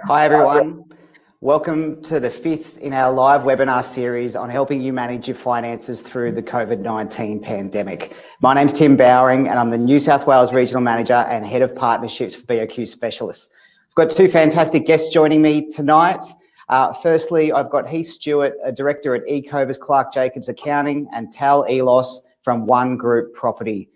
Hi everyone, welcome to the fifth in our live webinar series on helping you manage your finances through the COVID-19 pandemic. My name's Tim Bowering and I'm the New South Wales Regional Manager and Head of Partnerships for BOQ Specialist. I've got two fantastic guests joining me tonight. Firstly, I've got Heath Stewart, a Director at Ecovis Clark Jacobs Accounting, and Tal Eloss from One Group Property.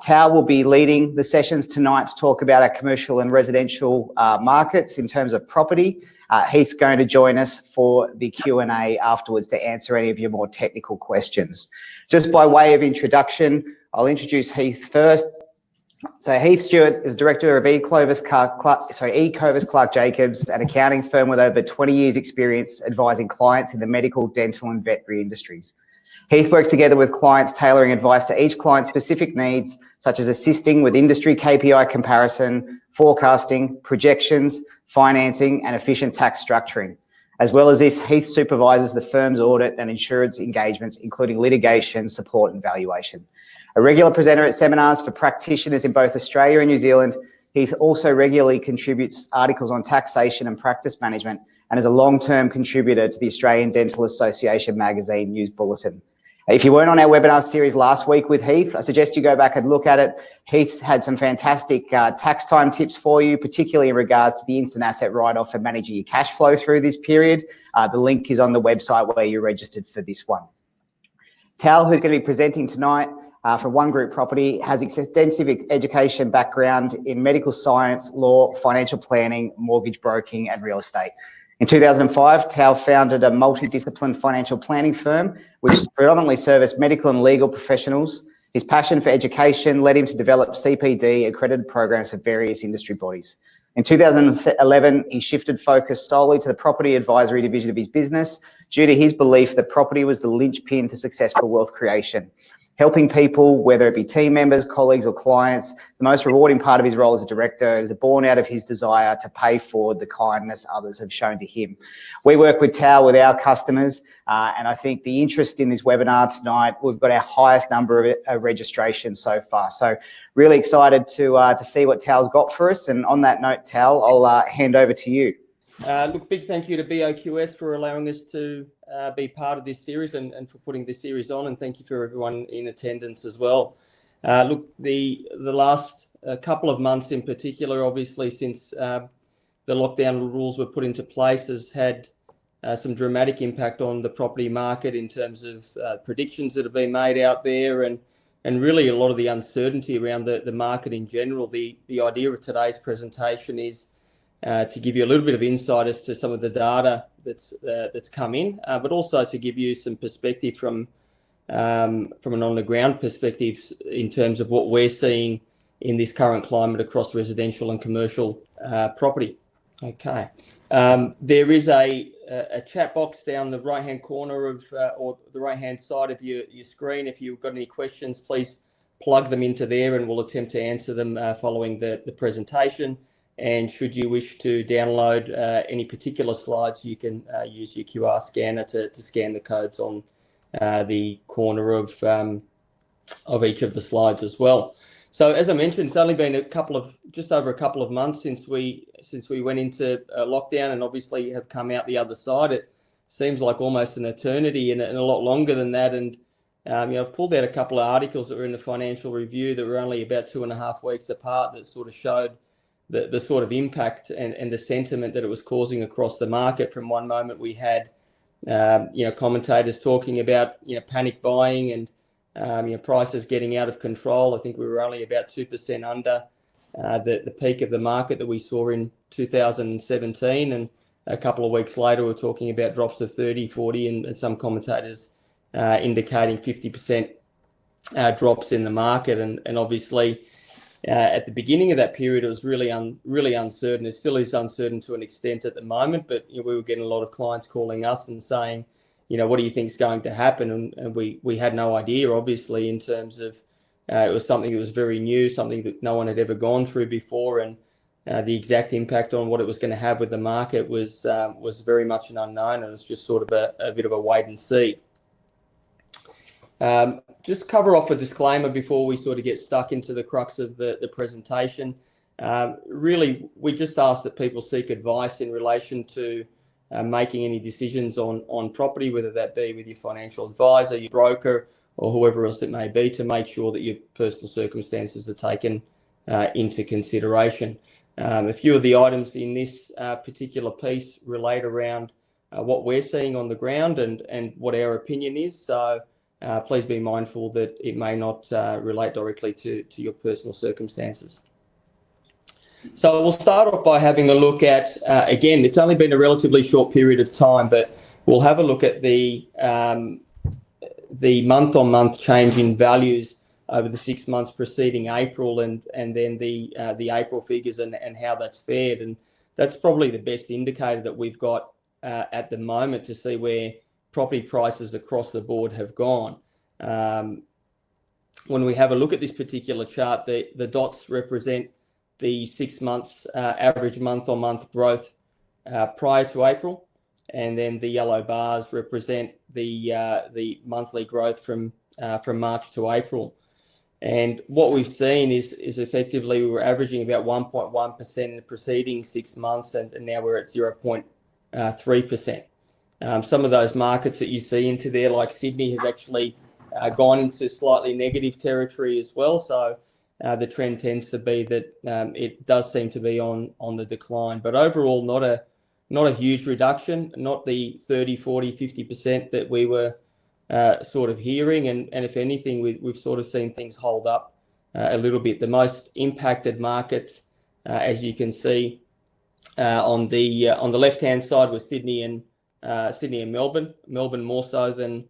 Tal will be leading the sessions tonight to talk about our commercial and residential markets in terms of property. Heath's going to join us for the Q&A afterwards to answer any of your more technical questions. Just by way of introduction, I'll introduce Heath first. So Heath Stewart is Director of Ecovis Clark Jacobs, an accounting firm with over 20 years experience advising clients in the medical, dental and veterinary industries. Heath works together with clients tailoring advice to each client's specific needs, such as assisting with industry KPI comparison, forecasting, projections, financing and efficient tax structuring. As well as this, Heath supervises the firm's audit and insurance engagements, including litigation, support and valuation. A regular presenter at seminars for practitioners in both Australia and New Zealand, Heath also regularly contributes articles on taxation and practice management and is a long-term contributor to the Australian Dental Association magazine news bulletin. If you weren't on our webinar series last week with Heath, I suggest you go back and look at it. Heath's had some fantastic tax time tips for you, particularly in regards to the instant asset write-off and managing your cash flow through this period. The link is on the website where you're registered for this one. Tal, who's going to be presenting tonight, from One Group Property, has extensive education background in medical science, law, financial planning, mortgage broking and real estate. In 2005, Tal founded a multidisciplinary financial planning firm which predominantly serviced medical and legal professionals. His passion for education led him to develop CPD accredited programs for various industry bodies. In 2011, he shifted focus solely to the property advisory division of his business due to his belief that property was the linchpin to successful wealth creation. Helping people, whether it be team members, colleagues or clients, the most rewarding part of his role as a director is born out of his desire to pay forward the kindness others have shown to him. We work with Tal with our customers and I think the interest in this webinar tonight, we've got our highest number of registrations so far. So really excited to see what Tal's got for us. And on that note, Tal, I'll hand over to you. Look, big thank you to BOQS for allowing us to be part of this series and for putting this series on, and thank you for everyone in attendance as well. Look, the last couple of months in particular, obviously since the lockdown rules were put into place, has had some dramatic impact on the property market in terms of predictions that have been made out there and really a lot of the uncertainty around the market in general. The idea of today's presentation is to give you a little bit of insight as to some of the data that's come in, but also to give you some perspective from an on-the-ground perspective in terms of what we're seeing in this current climate across residential and commercial property. Okay, there is a chat box down the right-hand corner of or the right-hand side of your screen. If you've got any questions, please plug them into there, and we'll attempt to answer them following the presentation. And should you wish to download any particular slides, you can use your QR scanner to scan the codes on the corner of each of the slides as well. So as I mentioned, it's only been just over a couple of months since we went into lockdown, and obviously have come out the other side. It seems like almost an eternity and a lot longer than that. And I've pulled out a couple of articles that were in the Financial Review that were only about 2.5 weeks apart that sort of showed the sort of impact and the sentiment that it was causing across the market. From one moment we had commentators talking about panic buying and prices getting out of control. I think we were only about 2% under the peak of the market that we saw in 2017, and a couple of weeks later we're talking about drops of 30, 40 and some commentators indicating 50% drops in the market. And obviously at the beginning of that period, it was really uncertain. It still is uncertain to an extent at the moment, but we were getting a lot of clients calling us and saying, what do you think is going to happen? And we had no idea, obviously, in terms of it was something that was very new, something that no one had ever gone through before, and the exact impact on what it was going to have with the market was very much an unknown, and it was just sort of a bit of a wait and see. Just cover off a disclaimer before we sort of get stuck into the crux of the presentation. Really, we just ask that people seek advice in relation to making any decisions on property, whether that be with your financial advisor, your broker, or whoever else it may be, to make sure that your personal circumstances are taken into consideration. A few of the items in this particular piece relate around what we're seeing on the ground and what our opinion is. So please be mindful that it may not relate directly to your personal circumstances. So we'll start off by having a look at, again, it's only been a relatively short period of time, but we'll have a look at the month-on-month change in values over the 6 months preceding April, and then the April figures and how that's fared. And that's probably the best indicator that we've got at the moment to see where property prices across the board have gone. When we have a look at this particular chart, the dots represent the 6 months average month-on-month growth prior to April, and then the yellow bars represent the monthly growth from March to April. And what we've seen is effectively we were averaging about 1.1% in the preceding 6 months, and now we're at 0.3%. Some of those markets that you see into there, like Sydney, has actually gone into slightly negative territory as well. So the trend tends to be that it does seem to be on the decline, but overall not a huge reduction, not the 30, 40, 50% that we were sort of hearing, and if anything, we've sort of seen things hold up a little bit. The most impacted markets, as you can see on the left-hand side, was Sydney and Melbourne. Melbourne more so than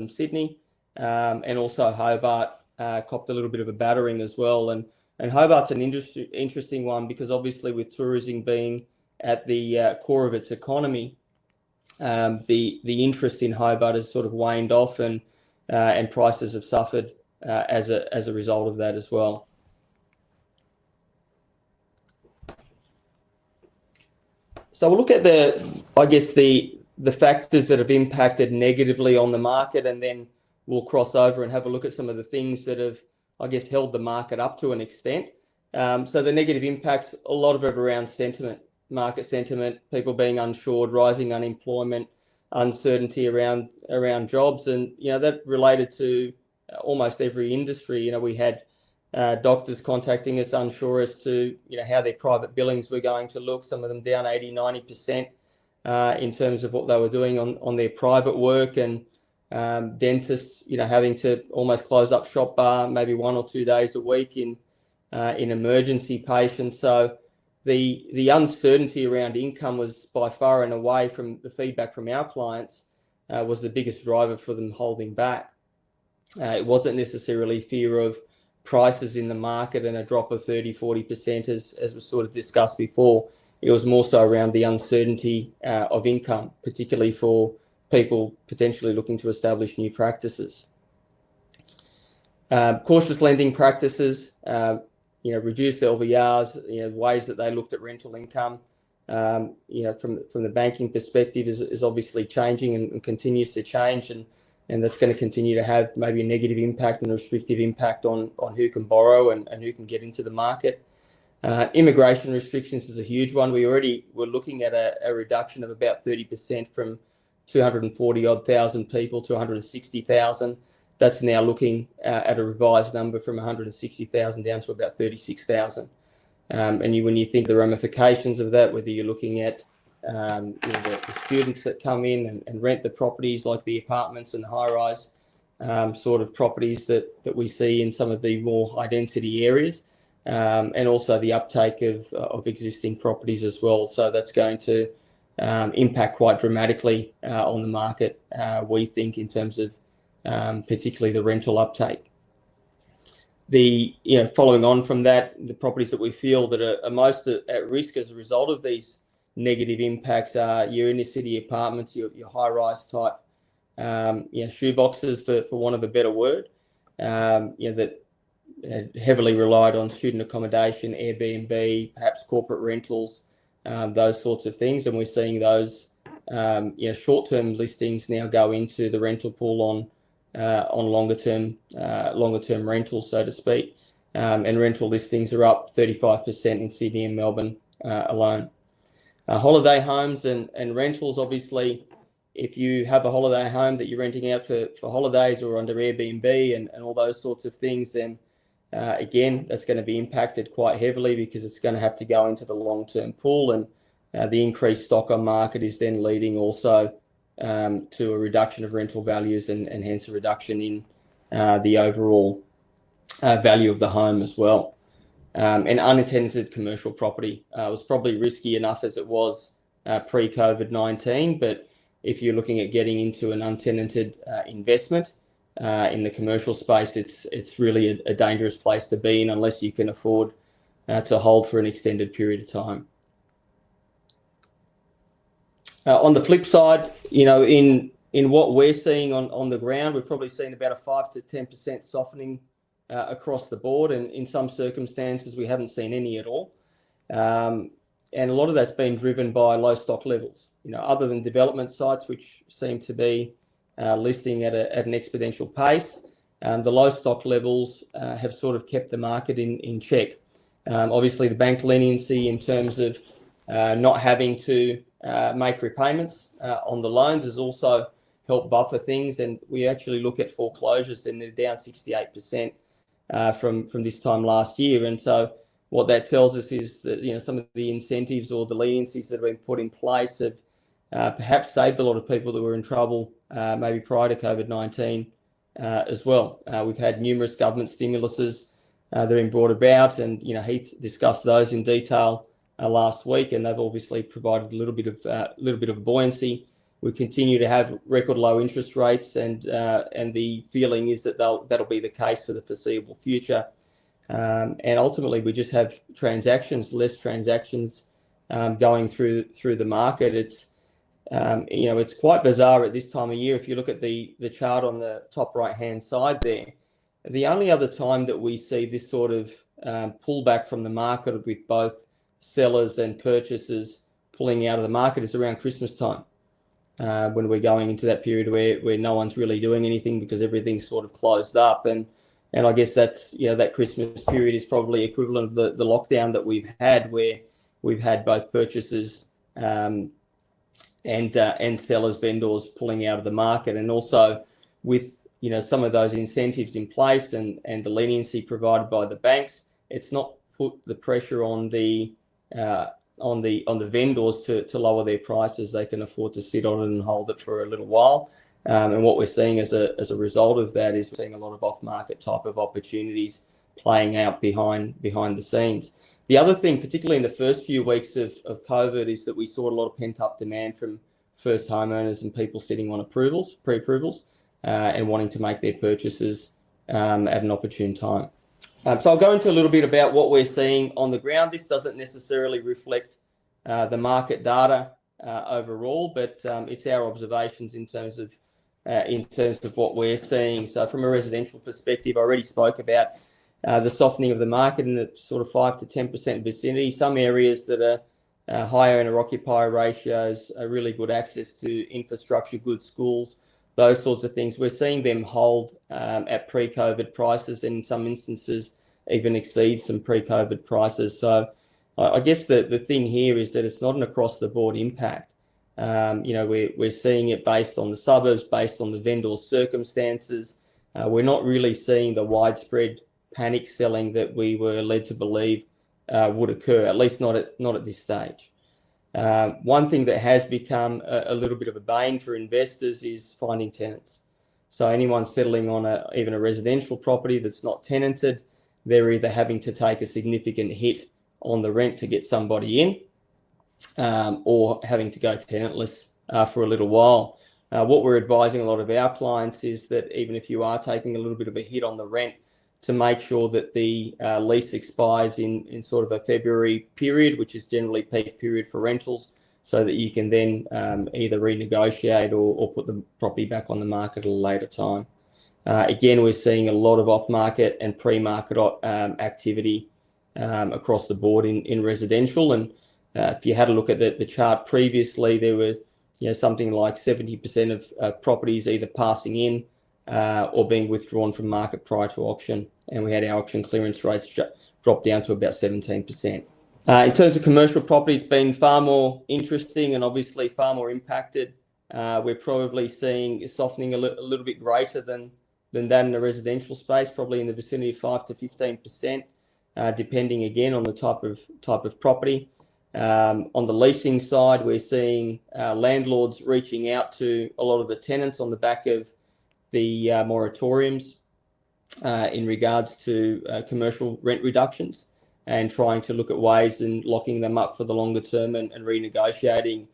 Sydney, and also Hobart copped a little bit of a battering as well. And Hobart's an interesting one because obviously with tourism being at the core of its economy, the interest in Hobart has sort of waned off, and prices have suffered as a result of that as well. So we'll look at the factors that have impacted negatively on the market, and then we'll cross over and have a look at some of the things that have, held the market up to an extent. So the negative impacts, a lot of it around sentiment, market sentiment, people being unsure, rising unemployment, uncertainty around jobs, and that related to almost every industry. We had doctors contacting us unsure as to how their private billings were going to look. Some of them down 80-90% in terms of what they were doing on their private work, and dentists having to almost close up shop bar maybe 1 or 2 days a week in emergency patients. So the uncertainty around income was by far and away, from the feedback from our clients, was the biggest driver for them holding back. It wasn't necessarily fear of prices in the market and a drop of 30-40% as was sort of discussed before. It was more so around the uncertainty of income, particularly for people potentially looking to establish new practices. Cautious lending practices, reduced LVRs, ways that they looked at rental income, from the banking perspective is obviously changing and continues to change, and that's going to continue to have maybe a negative impact and a restrictive impact on who can borrow and who can get into the market. Immigration restrictions is a huge one. We already were looking at a reduction of about 30% from 240 odd thousand people to 160,000. That's now looking at a revised number from 160,000 down to about 36,000. And when you think the ramifications of that, whether you're looking at the students that come in and rent the properties, like the apartments and the high-rise sort of properties that we see in some of the more high-density areas, and also the uptake of existing properties as well. So that's going to impact quite dramatically on the market, we think, in terms of particularly the rental uptake. Following on from that, the properties that we feel that are most at risk as a result of these negative impacts are your inner city apartments, your high-rise type, shoeboxes, for want of a better word, that heavily relied on student accommodation, Airbnb, perhaps corporate rentals, those sorts of things. And we're seeing those short-term listings now go into the rental pool on longer term rentals, so to speak. and rental listings are up 35% in Sydney and Melbourne alone. Holiday homes and rentals, obviously, if you have a holiday home that you're renting out for holidays or under Airbnb and all those sorts of things, then again, that's going to be impacted quite heavily because it's going to have to go into the long-term pool, and the increased stock on market is then leading also to a reduction of rental values and hence a reduction in the overall value of the home as well. And untenanted commercial property was probably risky enough as it was pre-COVID-19, but if you're looking at getting into an untenanted investment in the commercial space, it's really a dangerous place to be in unless you can afford to hold for an extended period of time. On the flip side, in what we're seeing on the ground, we've probably seen about a 5 to 10% softening across the board, and in some circumstances we haven't seen any at all. And a lot of that's been driven by low stock levels. Other than development sites, which seem to be listing at an exponential pace, the low stock levels have sort of kept the market in check. Obviously, the bank leniency in terms of not having to make repayments on the loans has also helped buffer things, and we actually look at foreclosures and they're down 68% from this time last year. And so what that tells us is that some of the incentives or the leniencies that have been put in place have perhaps saved a lot of people that were in trouble maybe prior to COVID-19 as well. We've had numerous government stimuluses that have been brought about, and Heath discussed those in detail last week, and they've obviously provided a little bit of buoyancy. We continue to have record low interest rates, and the feeling is that that'll be the case for the foreseeable future. And ultimately, we just have less transactions going through the market. It's quite bizarre at this time of year. If you look at the chart on the top right-hand side there, the only other time that we see this sort of pullback from the market with both sellers and purchasers pulling out of the market is around Christmas time, when we're going into that period where no one's really doing anything because everything's sort of closed up. And I guess that's, that Christmas period is probably equivalent of the lockdown that we've had, where we've had both purchasers and sellers, vendors pulling out of the market. And also with, some of those incentives in place and the leniency provided by the banks, it's not put the pressure on the vendors to lower their prices. They can afford to sit on it and hold it for a little while. And what we're seeing as a result of that is we're seeing a lot of off-market type of opportunities playing out behind the scenes. The other thing, particularly in the first few weeks of COVID, is that we saw a lot of pent-up demand from first homeowners and people sitting on pre-approvals, and wanting to make their purchases at an opportune time. So I'll go into a little bit about what we're seeing on the ground. This doesn't necessarily reflect the market data overall, but it's our observations in terms of what we're seeing. So from a residential perspective, I already spoke about the softening of the market in the sort of 5 to 10% vicinity. Some areas that are higher owner-occupier ratios, really good access to infrastructure, good schools, those sorts of things. We're seeing them hold at pre-COVID prices, and in some instances even exceed some pre-COVID prices. So I guess the thing here is that it's not an across-the-board impact. We're seeing it based on the suburbs, based on the vendor's circumstances. We're not really seeing the widespread panic selling that we were led to believe would occur, at least not at this stage. One thing that has become a little bit of a bane for investors is finding tenants. So anyone settling on even a residential property that's not tenanted, they're either having to take a significant hit on the rent to get somebody in, or having to go tenantless for a little while. What we're advising a lot of our clients is that even if you are taking a little bit of a hit on the rent, to make sure that the lease expires in sort of a February period, which is generally peak period for rentals, so that you can then either renegotiate or put the property back on the market at a later time. Again, we're seeing a lot of off-market and pre-market activity across the board in residential. And if you had a look at the chart previously, there were something like 70% of properties either passing in or being withdrawn from market prior to auction. And we had our auction clearance rates drop down to about 17%. In terms of commercial property, it's been far more interesting and obviously far more impacted. We're probably seeing softening a little bit greater than that in the residential space, probably in the vicinity of 5 to 15%, depending again on the type of property. On the leasing side, we're seeing landlords reaching out to a lot of the tenants on the back of the moratoriums in regards to commercial rent reductions, and trying to look at ways and locking them up for the longer term and renegotiating.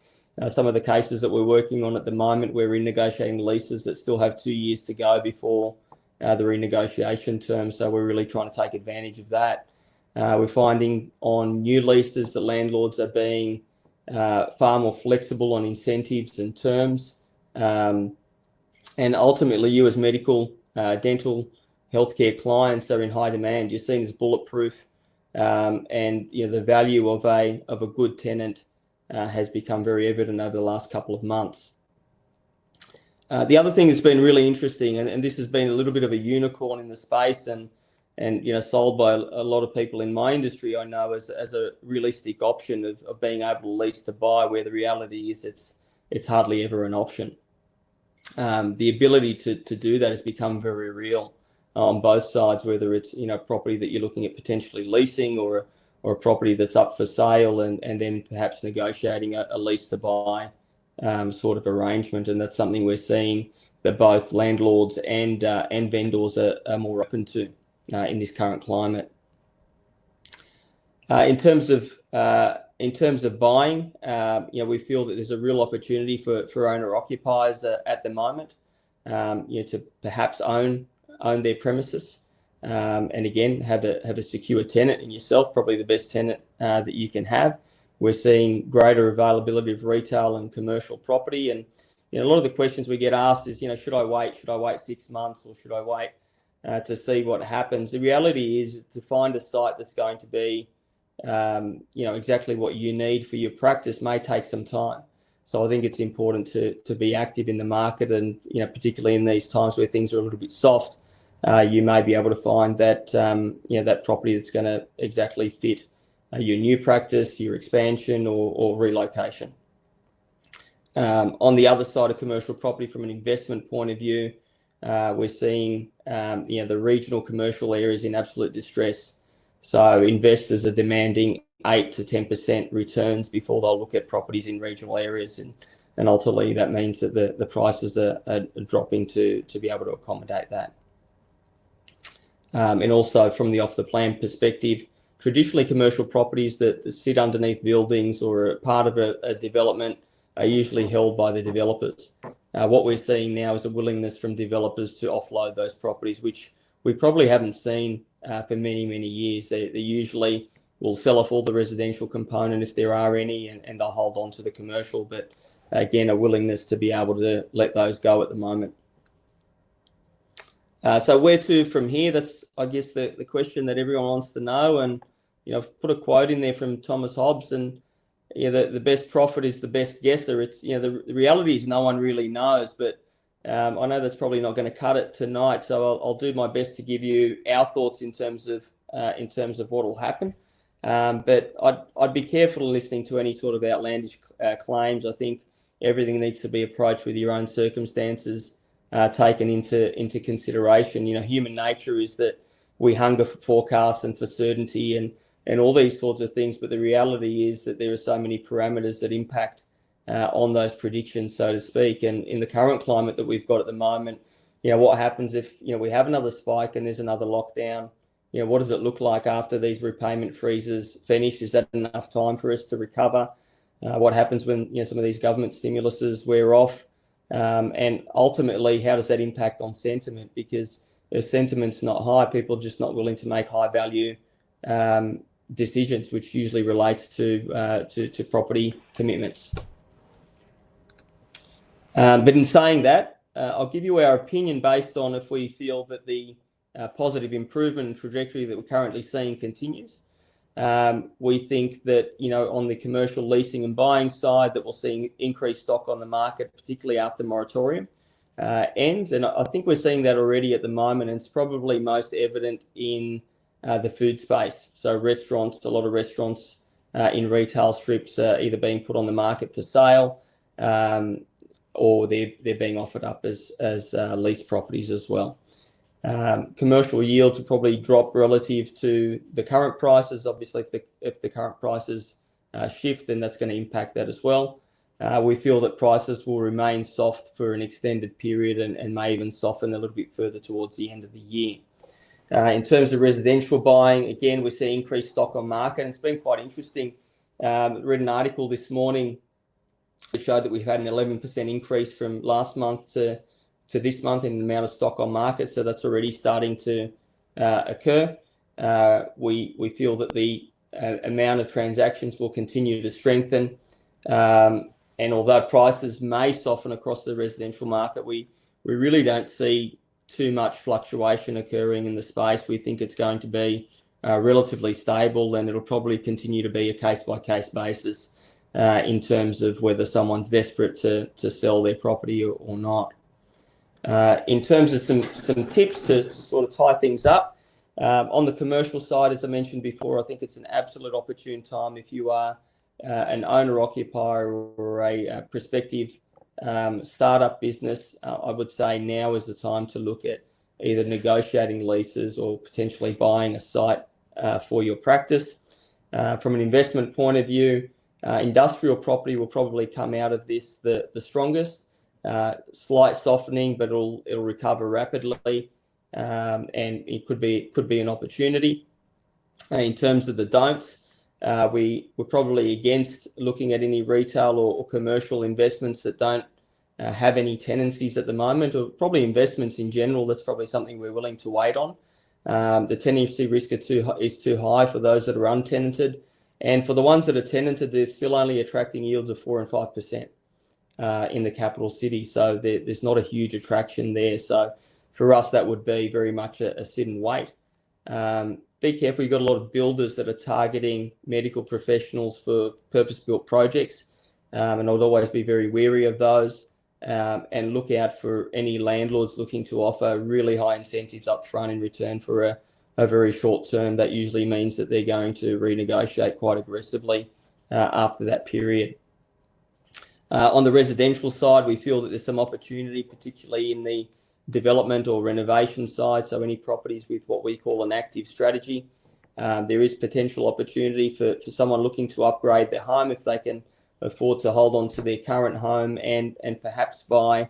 Some of the cases that we're working on at the moment, we're renegotiating leases that still have 2 years to go before the renegotiation term. So we're really trying to take advantage of that. We're finding on new leases that landlords are being far more flexible on incentives and terms. And ultimately, you as medical, dental, healthcare clients are in high demand. You're seen as bulletproof, and the value of a good tenant has become very evident over the last couple of months. The other thing that's been really interesting, and this has been a little bit of a unicorn in the space, and sold by a lot of people in my industry, I know, as a realistic option of being able to lease to buy, where the reality is it's hardly ever an option. The ability to do that has become very real on both sides, whether it's property that you're looking at potentially leasing, or a property that's up for sale, and then perhaps negotiating a lease to buy sort of arrangement. And that's something we're seeing that both landlords and vendors are more open to in this current climate. In terms of buying, we feel that there's a real opportunity for owner occupiers at the moment, to perhaps own their premises, and again have a secure tenant in yourself, probably the best tenant that you can have. We're seeing greater availability of retail and commercial property, and a lot of the questions we get asked is, should I wait 6 months, or should I wait to see what happens? The reality is to find a site that's going to be exactly what you need for your practice may take some time. So I think it's important to be active in the market, and particularly in these times where things are a little bit soft, you may be able to find that that property that's going to exactly fit your new practice, your expansion, or relocation. On the other side of commercial property, from an investment point of view, we're seeing the regional commercial areas in absolute distress. So investors are demanding 8 to 10% returns before they'll look at properties in regional areas, and ultimately that means that the prices are dropping to be able to accommodate that. And also from the off the plan perspective, traditionally commercial properties that sit underneath buildings or are part of a development are usually held by the developers. What we're seeing now is a willingness from developers to offload those properties, which we probably haven't seen for many, many years. They usually will sell off all the residential component if there are any, and they'll hold on to the commercial. But again, a willingness to be able to let those go at the moment. So where to from here? That's, I guess, the question that everyone wants to know. And I've put a quote in there from Thomas Hobbes, and the best prophet is the best guesser. It's the reality is no one really knows, but I know that's probably not going to cut it tonight. So I'll do my best to give you our thoughts in terms of what will happen. But I'd be careful listening to any sort of outlandish claims. I think everything needs to be approached with your own circumstances taken into consideration. Human nature is that we hunger for forecasts and for certainty and all these sorts of things. But the reality is that there are so many parameters that impact on those predictions, so to speak. And in the current climate that we've got at the moment, what happens if we have another spike and there's another lockdown? What does it look like after these repayment freezes finish? Is that enough time for us to recover? What happens when some of these government stimuluses wear off? And ultimately, how does that impact on sentiment? Because if sentiment's not high, people are just not willing to make high value decisions, which usually relates to property commitments. But in saying that, I'll give you our opinion based on if we feel that the positive improvement and trajectory that we're currently seeing continues. We think that, on the commercial leasing and buying side, that we'll see increased stock on the market, particularly after moratorium. ends. And I think we're seeing that already at the moment, and it's probably most evident in the food space. So restaurants, a lot of restaurants in retail strips are either being put on the market for sale, or they're being offered up as lease properties as well. Commercial yields will probably drop relative to the current prices. Obviously, if the current prices shift, then that's going to impact that as well. We feel that prices will remain soft for an extended period and may even soften a little bit further towards the end of the year. In terms of residential buying, again, we see increased stock on market, and it's been quite interesting. Read an article this morning that showed that we've had an 11% increase from last month to this month in the amount of stock on market, so that's already starting to occur. We feel that the amount of transactions will continue to strengthen, and although prices may soften across the residential market, we really don't see too much fluctuation occurring in the space. We think it's going to be relatively stable, and it'll probably continue to be a case-by-case basis in terms of whether someone's desperate to sell their property or not. In terms of some tips to sort of tie things up, on the commercial side, as I mentioned before, I think it's an absolute opportune time if you are an owner-occupier or a prospective startup business. I would say now is the time to look at either negotiating leases or potentially buying a site for your practice. From an investment point of view, industrial property will probably come out of this the strongest. Slight softening, but it'll recover rapidly, and it could be an opportunity. In terms of the don'ts, we're probably against looking at any retail or commercial investments that don't have any tenancies at the moment, or probably investments in general. That's probably something we're willing to wait on. The tenancy risk is too high for those that are untenanted, and for the ones that are tenanted, they're still only attracting yields of 4 and 5% in the capital city, so there's not a huge attraction there. So for us, that would be very much a sit and wait. Be careful. You've got a lot of builders that are targeting medical professionals for purpose-built projects, and I would always be very wary of those, and look out for any landlords looking to offer really high incentives up front in return for a very short term. That usually means that they're going to renegotiate quite aggressively after that period. On the residential side, we feel that there's some opportunity, particularly in the development or renovation side, so any properties with what we call an active strategy. There is potential opportunity for someone looking to upgrade their home if they can afford to hold on to their current home and perhaps buy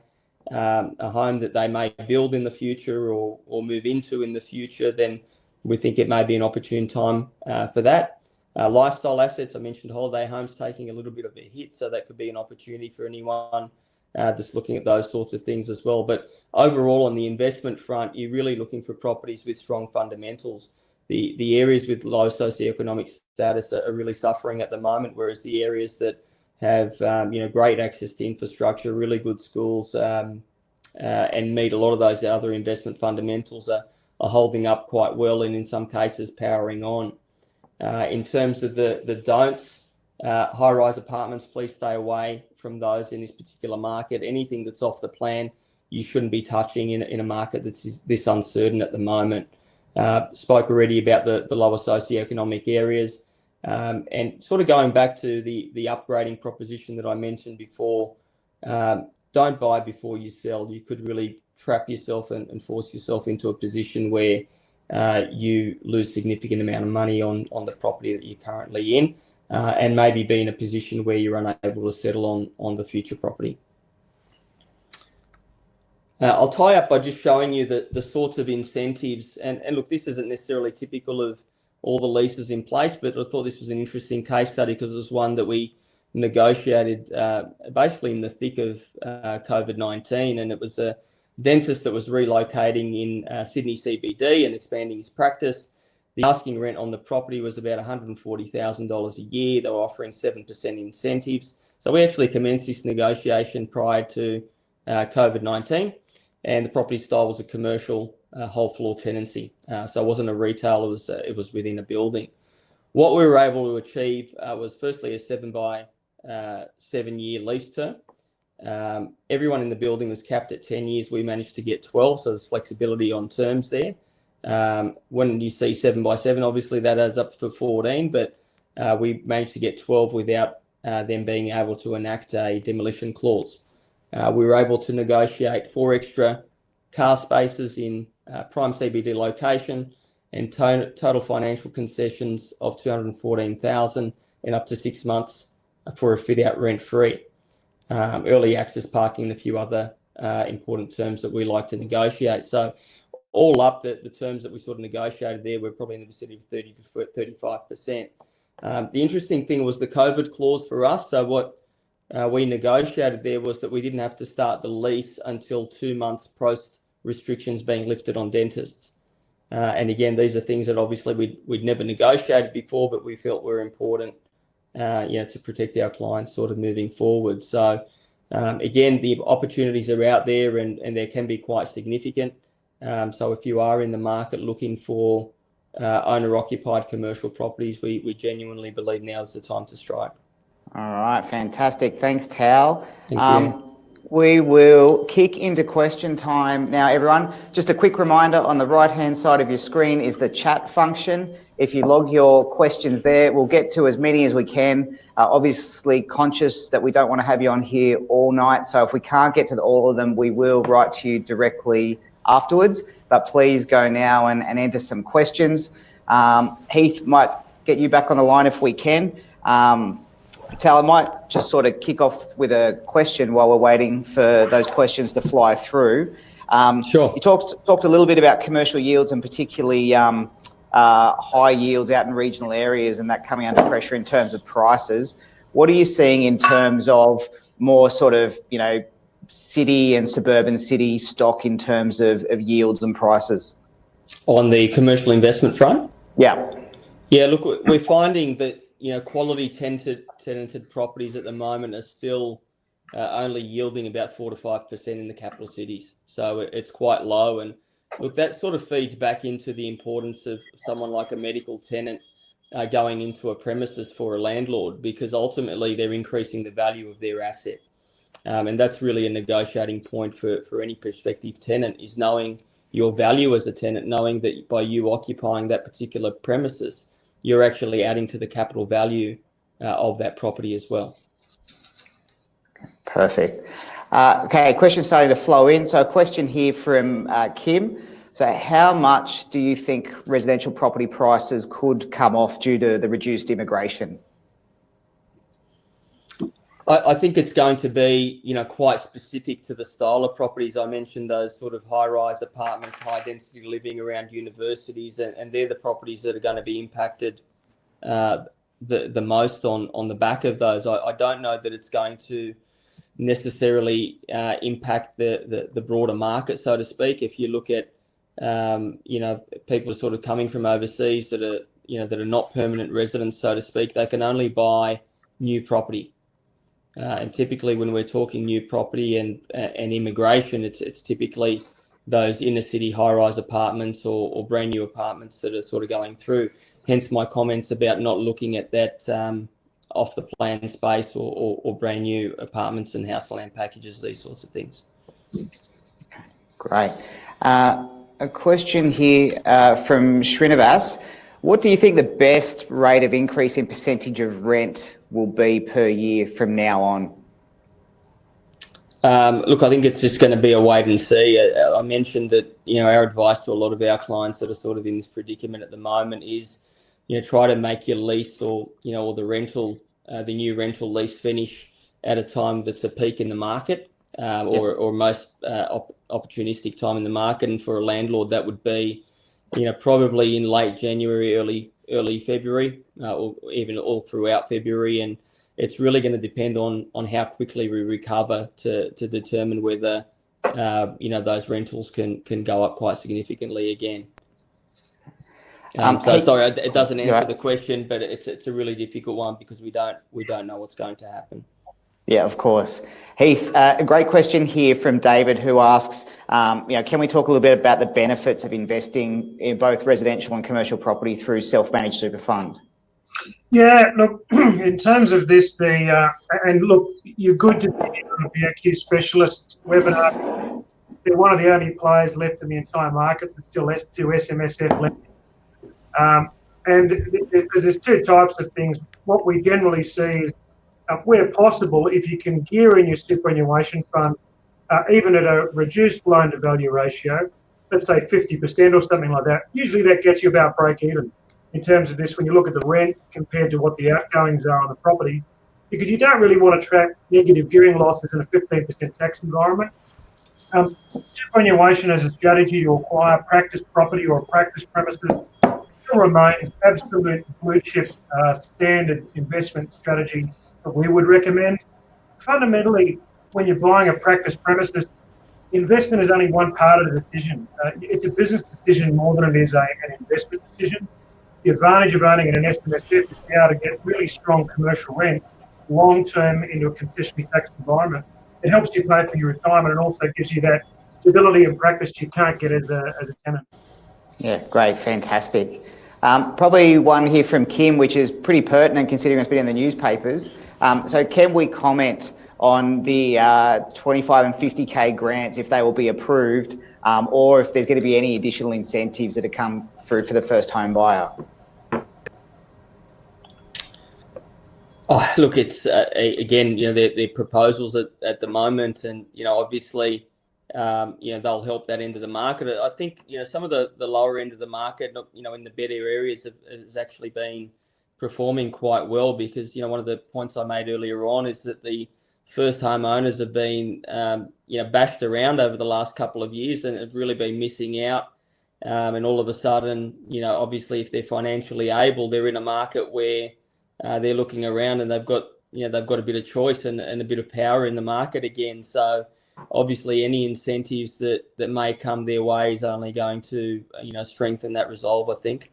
a home that they may build in the future or move into in the future. Then we think it may be an opportune time for that. Lifestyle assets, I mentioned holiday homes taking a little bit of a hit, so that could be an opportunity for anyone that's looking at those sorts of things as well. But overall, on the investment front, you're really looking for properties with strong fundamentals. The areas with low socioeconomic status are really suffering at the moment, whereas the areas that have great access to infrastructure, really good schools, and meet a lot of those other investment fundamentals are holding up quite well, and in some cases powering on. In terms of the don'ts, high-rise apartments, please stay away from those in this particular market. Anything that's off the plan, you shouldn't be touching in a market that's this uncertain at the moment. Spoke already about the lower socioeconomic areas, and sort of going back to the upgrading proposition that I mentioned before. Don't buy before you sell. You could really trap yourself and force yourself into a position where you lose significant amount of money on the property that you're currently in, and maybe be in a position where you're unable to settle on the future property. I'll tie up by just showing you the sorts of incentives, and look, this isn't necessarily typical of all the leases in place, but I thought this was an interesting case study because it was one that we negotiated basically in the thick of COVID-19, and it was a dentist that was relocating in Sydney CBD and expanding his practice. The asking rent on the property was about $140,000 a year. They were offering 7% incentives. So we actually commenced this negotiation prior to COVID-19, and the property style was a commercial whole floor tenancy. So it wasn't a retail, it was within a building. What we were able to achieve was firstly a 7 by 7 year lease term. everyone in the building was capped at 10 years. We managed to get 12, so there's flexibility on terms there. When you see 7x7, obviously that adds up for 14, but we managed to get 12 without them being able to enact a demolition clause. We were able to negotiate 4 extra car spaces in prime CBD location and total financial concessions of $214,000 and up to 6 months for a fit out rent free. Early access parking and a few other important terms that we like to negotiate. So all up, the terms that we sort of negotiated there were probably in the vicinity of 30 to 35%. The interesting thing was the COVID clause for us. So what we negotiated there was that we didn't have to start the lease until 2 months post restrictions being lifted on dentists. And again, these are things that obviously we'd never negotiated before, but we felt were important, to protect our clients sort of moving forward. So again, the opportunities are out there and they can be quite significant. So if you are in the market looking for owner-occupied commercial properties, we genuinely believe now is the time to strike. All right, fantastic. Thanks, Tal. Thank you. We will kick into question time now, everyone. Just a quick reminder, on the right-hand side of your screen is the chat function. If you log your questions there, we'll get to as many as we can. Obviously conscious that we don't want to have you on here all night, so if we can't get to all of them, we will write to you directly afterwards, but please go now and enter some questions. Heath, might get you back on the line if we can. Tal, I might just sort of kick off with a question while we're waiting for those questions to fly through. Sure. You talked a little bit about commercial yields and particularly high yields out in regional areas and that coming under pressure in terms of prices. What are you seeing in terms of more sort of, city and suburban city stock in terms of yields and prices? On the commercial investment front? Yeah. Yeah, look, we're finding that, quality tenanted properties at the moment are still only yielding about 4 to 5% in the capital cities. So it's quite low. And look, that sort of feeds back into the importance of someone like a medical tenant going into a premises for a landlord, because ultimately they're increasing the value of their asset. And that's really a negotiating point for any prospective tenant, is knowing your value as a tenant, knowing that by you occupying that particular premises, you're actually adding to the capital value of that property as well. Perfect. Okay, questions starting to flow in. So a question here from Kim. So how much do you think residential property prices could come off due to the reduced immigration? I think it's going to be, quite specific to the style of properties. I mentioned those sort of high-rise apartments, high-density living around universities, and they're the properties that are going to be impacted the most on the back of those. I don't know that it's going to necessarily impact the broader market, so to speak. If you look at, people are sort of coming from overseas that are not permanent residents, so to speak, they can only buy new property. And typically when we're talking new property and immigration, it's typically those inner city high-rise apartments or brand new apartments that are sort of going through. Hence my comments about not looking at that off the plan space or brand new apartments and house land packages, these sorts of things. Great. A question here from Srinivas. What do you think the best rate of increase in percentage of rent will be per year from now on? Look, I think it's just going to be a wait and see. I mentioned that, our advice to a lot of our clients that are sort of in this predicament at the moment is, try to make your lease or the rental, the new rental lease finish at a time that's a peak in the market or most opportunistic time in the market. And for a landlord, that would be, probably in late January, early February, or even all throughout February. And it's really going to depend on how quickly we recover to determine whether, those rentals can go up quite significantly again. Sorry, it doesn't answer the question, but it's a really difficult one because we don't know what's going to happen. Yeah, of course. Heath, a great question here from David, who asks, can we talk a little bit about the benefits of investing in both residential and commercial property through self-managed super fund? Yeah, look, in terms of this, and look, you're good to be on a BOQ Specialist webinar. They're one of the only players left in the entire market that still do SMSF lending. Because there's two types of things. What we generally see is, where possible, if you can gear in your superannuation fund, even at a reduced loan-to-value ratio, let's say 50% or something like that, usually that gets you about break even in terms of this when you look at the rent compared to what the outgoings are on the property, because you don't really want to track negative gearing losses in a 15% tax environment. Superannuation as a strategy to acquire practice property or practice premises still remains absolute blue chip standard investment strategy that we would recommend. Fundamentally, when you're buying a practice premises, investment is only one part of the decision. It's a business decision more than it is an investment decision. The advantage of owning an SMSF is to be able to get really strong commercial rent long-term into a concessionary tax environment. It helps you pay for your retirement and also gives you that stability and practice you can't get as a tenant. Yeah, great, fantastic. Probably one here from Kim, which is pretty pertinent considering it's been in the newspapers. So can we comment on the 25 and 50K grants, if they will be approved, or if there's going to be any additional incentives that have come through for the first home buyer? Oh, look, it's again, they're proposals at the moment, and obviously, they'll help that end of the market. I think some of the lower end of the market, in the better areas, has actually been performing quite well, because one of the points I made earlier on is that the first home owners have been bashed around over the last couple of years and have really been missing out. And all of a sudden, obviously, if they're financially able, they're in a market where they're looking around and they've got a bit of choice and a bit of power in the market again. So obviously, any incentives that may come their way is only going to strengthen that resolve, I think.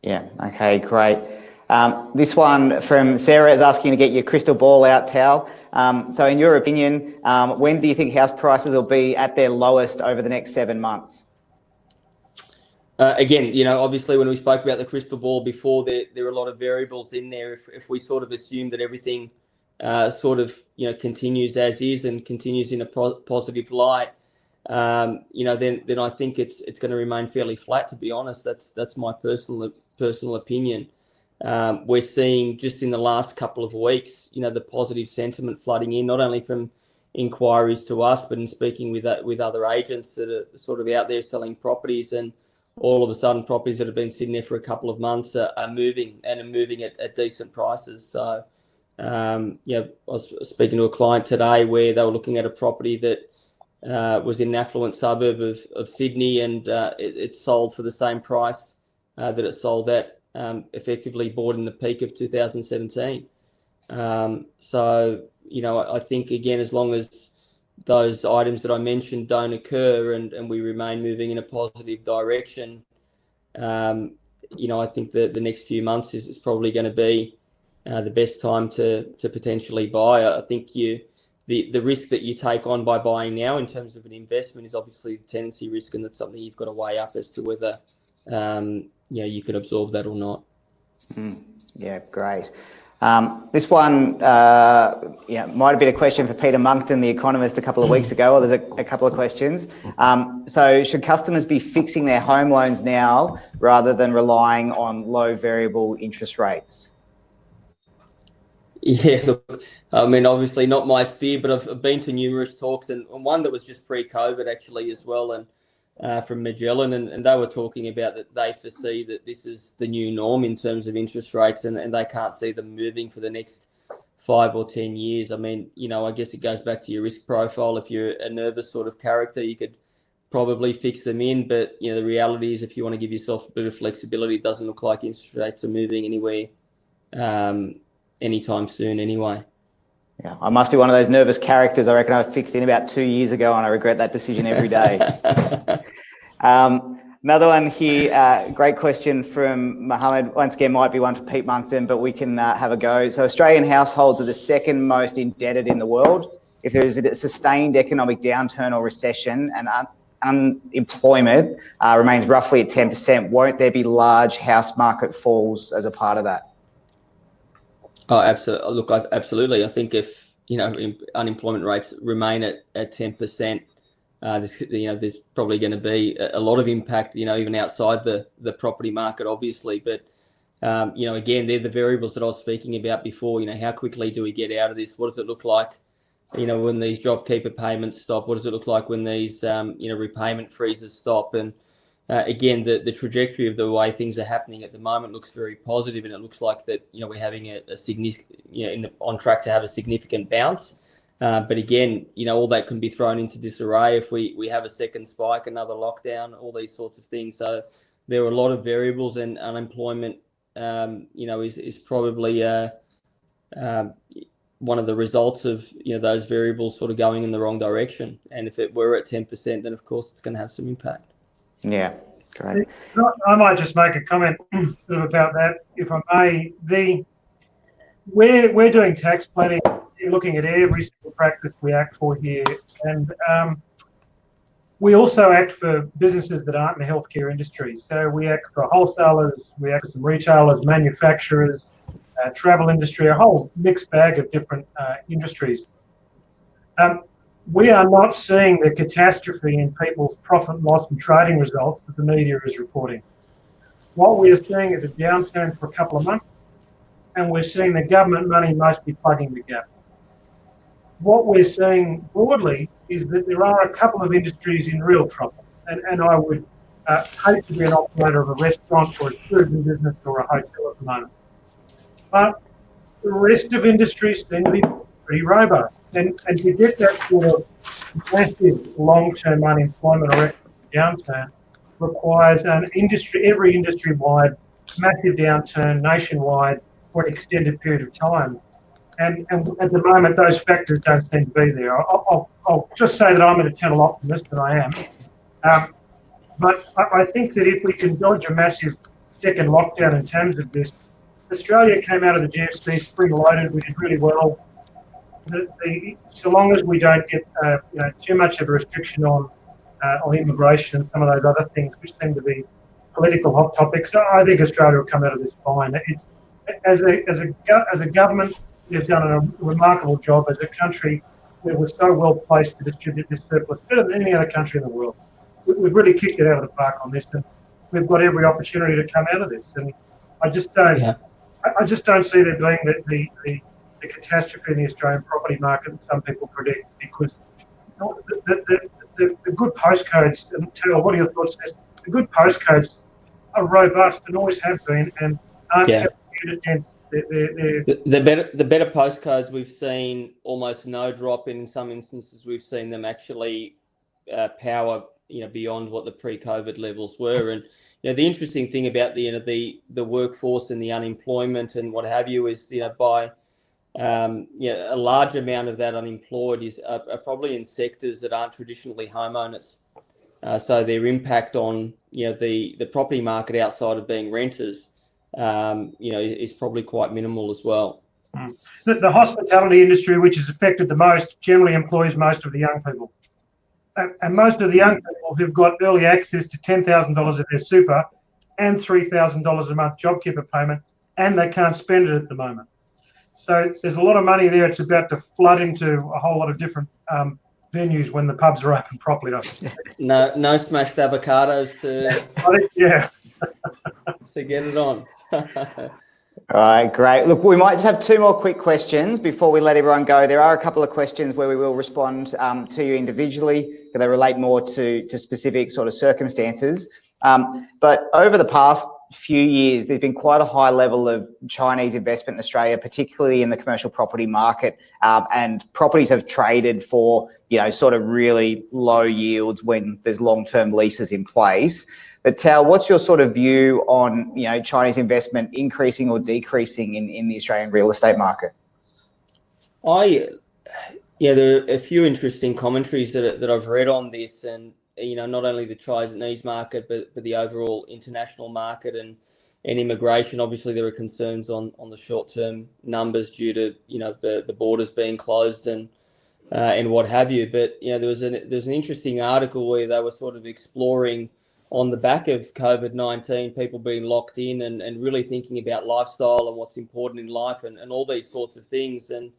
Yeah. Okay. Great. This one from Sarah is asking to get your crystal ball out, Tal. So in your opinion, when do you think house prices will be at their lowest over the next 7 months? Again, obviously, when we spoke about the crystal ball before, there are a lot of variables in there. If we sort of assume that everything continues as is and continues in a positive light, then I think it's going to remain fairly flat. To be honest, that's my personal opinion. We're seeing just in the last couple of weeks, the positive sentiment flooding in, not only from inquiries to us, but in speaking with other agents that are sort of out there selling properties, and all of a sudden properties that have been sitting there for a couple of months are moving at decent prices. So, I was speaking to a client today where they were looking at a property that was in an affluent suburb of Sydney, and it sold for the same price that it sold at, effectively bought in the peak of 2017. So, I think, again, as long as those items that I mentioned don't occur and we remain moving in a positive direction, I think that the next few months is probably going to be the best time to potentially buy. I think the risk that you take on by buying now in terms of an investment is obviously the tenancy risk, and that's something you've got to weigh up as to whether you can absorb that or not. Yeah, great. This one might have been a question for Peter Monkton, the economist, a couple of weeks ago. Well, there's a couple of questions. So should customers be fixing their home loans now rather than relying on low variable interest rates? Yeah, look, I mean, obviously not my sphere, but I've been to numerous talks, and one that was just pre-COVID actually as well, and from Magellan, and they were talking about that they foresee that this is the new norm in terms of interest rates, and they can't see them moving for the next 5 or 10 years. I mean, I guess it goes back to your risk profile. If you're a nervous sort of character, you could probably fix them in, but the reality is, if you want to give yourself a bit of flexibility, it doesn't look like interest rates are moving anywhere anytime soon anyway. Yeah, I must be one of those nervous characters. I reckon I fixed in about 2 years ago, and I regret that decision every day. Another one here, great question from Mohammed. Once again, might be one for Pete Monkton, but we can have a go. So Australian households are the second most indebted in the world. If there is a sustained economic downturn or recession, and unemployment remains roughly at 10%, won't there be large house market falls as a part of that? Oh, absolutely. Look, absolutely. I think if unemployment rates remain at 10%, there's probably going to be a lot of impact, even outside the property market, obviously. But again, they're the variables that I was speaking about before. How quickly do we get out of this? What does it look like? When these JobKeeper payments stop, what does it look like when these repayment freezes stop? And again, the trajectory of the way things are happening at the moment looks very positive, and it looks like that we're having a significant, on track to have a significant bounce. But again, all that can be thrown into disarray if we have a second spike, another lockdown, all these sorts of things. So there are a lot of variables, and unemployment, is probably one of the results of those variables sort of going in the wrong direction. And if it were at 10%, then of course it's going to have some impact. Yeah, great. I might just make a comment about that, if I may. We're doing tax planning, looking at every single practice we act for here, and we also act for businesses that aren't in the healthcare industry. So we act for wholesalers, we act for some retailers, manufacturers, travel industry, a whole mixed bag of different industries. We are not seeing the catastrophe in people's profit, loss and trading results that the media is reporting. What we are seeing is a downturn for a couple of months, and we're seeing the government money mostly plugging the gap. What we're seeing broadly is that there are a couple of industries in real trouble, and I would hate to be an operator of a restaurant or a tourism business or a hotel at the moment. But the rest of industries seem to be pretty robust. And to get that sort of massive long-term unemployment or economic downturn requires every industry-wide massive downturn nationwide for an extended period of time. And at the moment, those factors don't seem to be there. I'll just say that I'm an eternal optimist, and I am. But I think that if we can dodge a massive second lockdown in terms of this, Australia came out of the GFC spring-loaded. We did really well. So long as we don't get too much of a restriction on immigration and some of those other things, which seem to be political hot topics, I think Australia will come out of this fine. As a government, we've done a remarkable job. As a country, we were so well placed to distribute this surplus better than any other country in the world. We've really kicked it out of the park on this, and we've got every opportunity to come out of this. And I just don't. Yeah. I just don't see there being the catastrophe in the Australian property market that some people predict, because the good postcodes, and Tal, what are your thoughts? The good postcodes are robust and always have been, and aren't unit dense. The better postcodes, we've seen almost no drop in some instances. We've seen them actually power beyond what the pre-COVID levels were. And the interesting thing about the workforce and the unemployment and what have you is by a large amount of that unemployed is are probably in sectors that aren't traditionally homeowners. So their impact on the property market outside of being renters is probably quite minimal as well. The hospitality industry, which is affected the most, generally employs most of the young people. And most of the young people who've got early access to $10,000 of their super and $3,000 a month JobKeeper payment, and they can't spend it at the moment. So there's a lot of money there. It's about to flood into a whole lot of different venues when the pubs are open properly. No smashed avocados to get it on. All right, great. Look, we might just have two more quick questions before we let everyone go. There are a couple of questions where we will respond to you individually, because they relate more to specific sort of circumstances. But over the past few years, there's been quite a high level of Chinese investment in Australia, particularly in the commercial property market, and properties have traded for, sort of really low yields when there's long-term leases in place. But Tal, what's your sort of view on, Chinese investment increasing or decreasing in the Australian real estate market? There are a few interesting commentaries that I've read on this, and not only the Chinese market, but the overall international market and immigration. Obviously, there are concerns on the short-term numbers due to the borders being closed and and what have you. But there's an interesting article where they were sort of exploring on the back of COVID-19, people being locked in and really thinking about lifestyle and what's important in life and all these sorts of things. And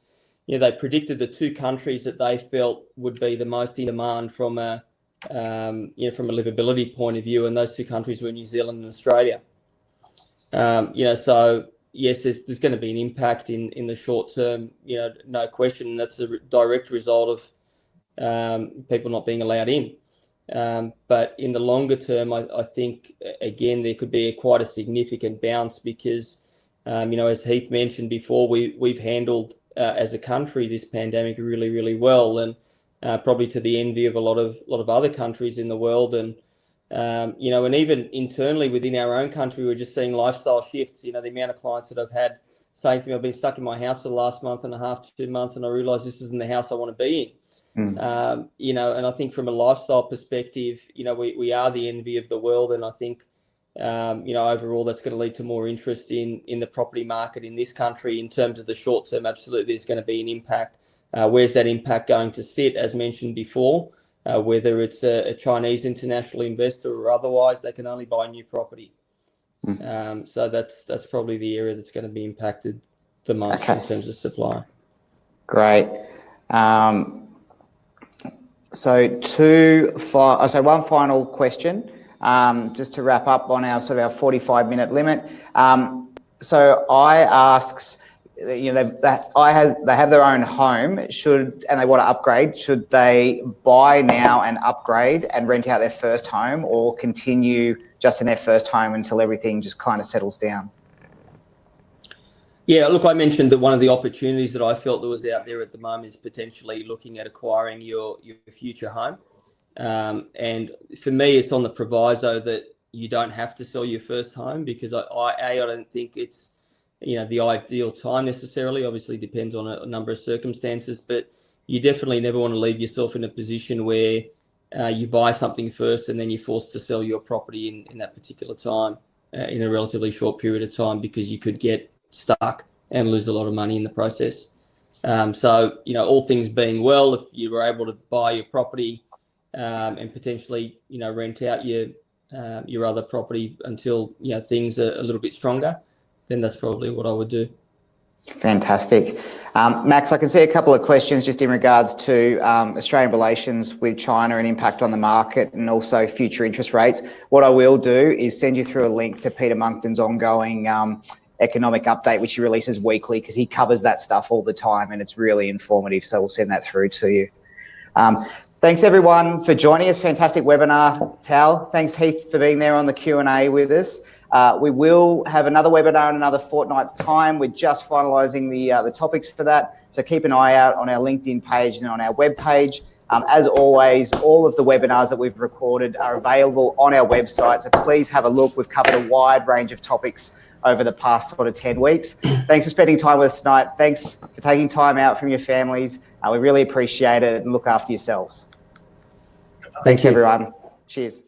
they predicted the two countries that they felt would be the most in demand from a livability point of view, and those two countries were New Zealand and Australia. So yes, there's going to be an impact in the short term, no question. And that's a direct result of people not being allowed in. But in the longer term, I think, again, there could be quite a significant bounce because, as Heath mentioned before, we've handled as a country this pandemic really, really well, and probably to the envy of a lot of other countries in the world. And and even internally within our own country, we're just seeing lifestyle shifts. The amount of clients that I've had saying to me, I've been stuck in my house for the last month and a half, 2 months, and I realise this isn't the house I want to be in. And I think from a lifestyle perspective, we are the envy of the world. And I think, overall, that's going to lead to more interest in the property market in this country. In terms of the short term, absolutely, there's going to be an impact. Where's that impact going to sit? As mentioned before, whether it's a Chinese international investor or otherwise, they can only buy new property. So that's probably the area that's going to be impacted the most in terms of supply. Great. So one final question, just to wrap up on our 45-minute limit. So I asks, they have their own home, and they want to upgrade. Should they buy now and upgrade and rent out their first home, or continue just in their first home until everything just kind of settles down? Yeah, look, I mentioned that one of the opportunities that I felt that was out there at the moment is potentially looking at acquiring your future home. And for me, it's on the proviso that you don't have to sell your first home, because I don't think it's the ideal time necessarily. Obviously depends on a number of circumstances, but you definitely never want to leave yourself in a position where you buy something first and then you're forced to sell your property in that particular time, in a relatively short period of time, because you could get stuck and lose a lot of money in the process. So all things being well, if you were able to buy your property and potentially rent out your other property until things are a little bit stronger, then that's probably what I would do. Fantastic. Max, I can see a couple of questions just in regards to Australian relations with China and impact on the market, and also future interest rates. What I will do is send you through a link to Peter Monkton's ongoing economic update, which he releases weekly, because he covers that stuff all the time and it's really informative. So we'll send that through to you. Thanks everyone for joining us. Fantastic webinar, Tal. Thanks Heath for being there on the Q&A with us. We will have another webinar in another fortnight's time. We're just finalising the topics for that, so keep an eye out on our LinkedIn page and on our web page. As always, all of the webinars that we've recorded are available on our website, so please have a look. We've covered a wide range of topics over the past 10 weeks. Thanks for spending time with us tonight. Thanks for taking time out from your families. We really appreciate it, and look after yourselves. Thanks everyone. Cheers.